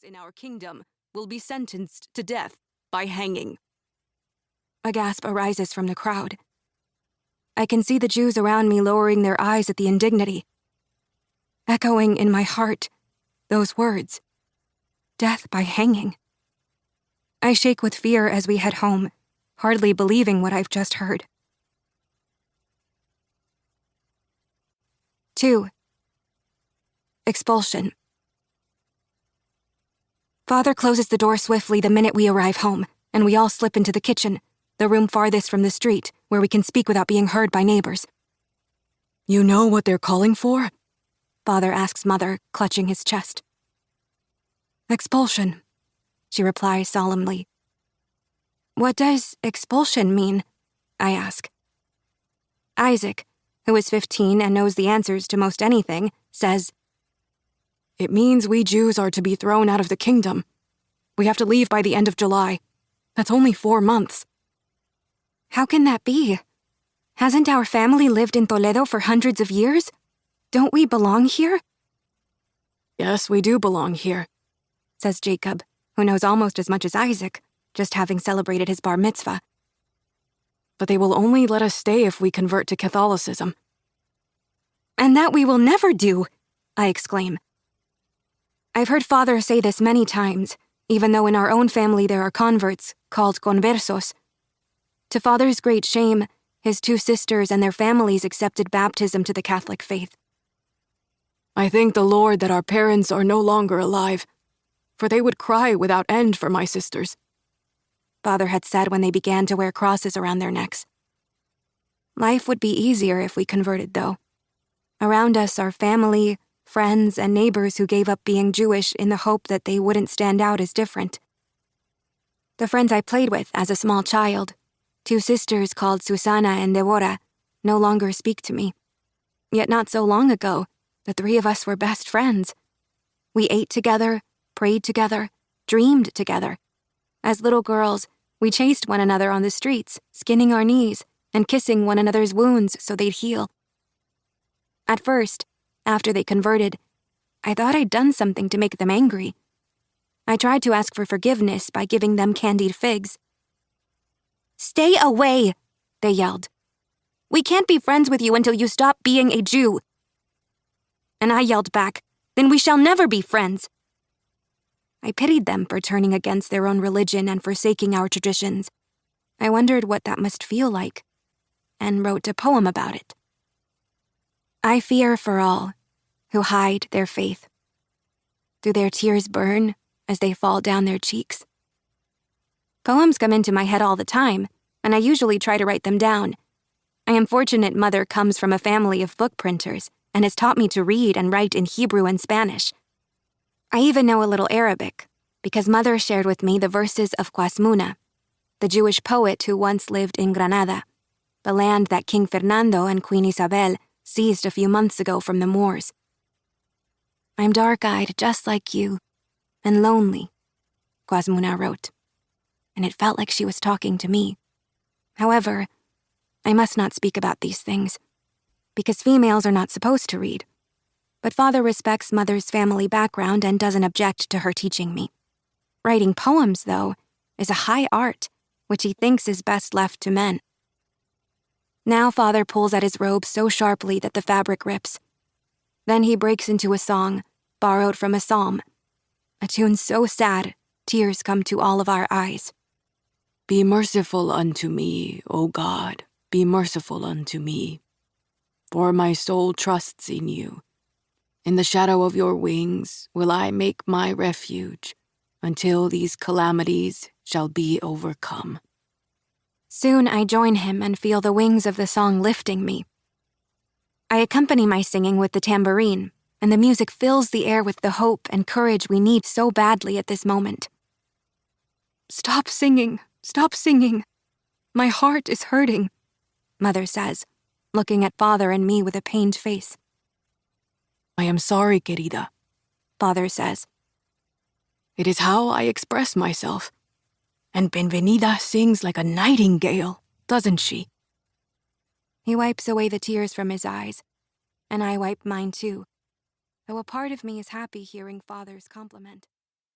in our kingdom will be sentenced to death by hanging." A gasp arises from the crowd. I can see the Jews around me lowering their eyes at the indignity. Echoing in my heart, those words, "Death by hanging." I shake with fear as we head home, hardly believing what I've just heard. 2. Expulsion. Father closes the door swiftly the minute we arrive home, and we all slip into the kitchen, the room farthest from the street, where we can speak without being heard by neighbors. "You know what they're calling for?" Father asks Mother, clutching his chest. "Expulsion," she replies solemnly. "What does expulsion mean?" I ask. Isaac, who is 15 and knows the answers to most anything, says, "It means we Jews are to be thrown out of the kingdom. We have to leave by the end of July. That's only 4 months." "How can that be? Hasn't our family lived in Toledo for hundreds of years? Don't we belong here?" "Yes, we do belong here," says Jacob, who knows almost as much as Isaac, just having celebrated his bar mitzvah. "But they will only let us stay if we convert to Catholicism." "And that we will never do," I exclaim. I've heard Father say this many times, even though in our own family there are converts, called conversos. To Father's great shame, his 2 sisters and their families accepted baptism to the Catholic faith. "I thank the Lord that our parents are no longer alive, for they would cry without end for my sisters," Father had said when they began to wear crosses around their necks. Life would be easier if we converted, though. Around us are family, friends, and neighbors who gave up being Jewish in the hope that they wouldn't stand out as different. The friends I played with as a small child, 2 sisters called Susana and Deborah, no longer speak to me. Yet not so long ago, the 3 of us were best friends. We ate together, prayed together, dreamed together. As little girls, we chased one another on the streets, skinning our knees and kissing one another's wounds so they'd heal. At first, after they converted, I thought I'd done something to make them angry. I tried to ask for forgiveness by giving them candied figs. "Stay away," they yelled. "We can't be friends with you until you stop being a Jew." And I yelled back, "Then we shall never be friends." I pitied them for turning against their own religion and forsaking our traditions. I wondered what that must feel like, and wrote a poem about it. I fear for all who hide their faith. Do their tears burn as they fall down their cheeks? Poems come into my head all the time, and I usually try to write them down. I am fortunate Mother comes from a family of book printers and has taught me to read and write in Hebrew and Spanish. I even know a little Arabic, because Mother shared with me the verses of Quasmuna, the Jewish poet who once lived in Granada, the land that King Fernando and Queen Isabel seized a few months ago from the Moors. "I'm dark-eyed just like you, and lonely," Quasmuna wrote, and it felt like she was talking to me. However, I must not speak about these things, because females are not supposed to read. But Father respects Mother's family background and doesn't object to her teaching me. Writing poems, though, is a high art, which he thinks is best left to men. Now Father pulls at his robe so sharply that the fabric rips. Then he breaks into a song, borrowed from a psalm, a tune so sad, tears come to all of our eyes. "Be merciful unto me, O God, be merciful unto me, for my soul trusts in you. In the shadow of your wings will I make my refuge, until these calamities shall be overcome." Soon I join him and feel the wings of the song lifting me. I accompany my singing with the tambourine, and the music fills the air with the hope and courage we need so badly at this moment. "Stop singing, stop singing. My heart is hurting," Mother says, looking at Father and me with a pained face. "I am sorry, querida," Father says. "It is how I express myself. And Benvenida sings like a nightingale, doesn't she?" He wipes away the tears from his eyes, and I wipe mine too, though a part of me is happy hearing Father's compliment.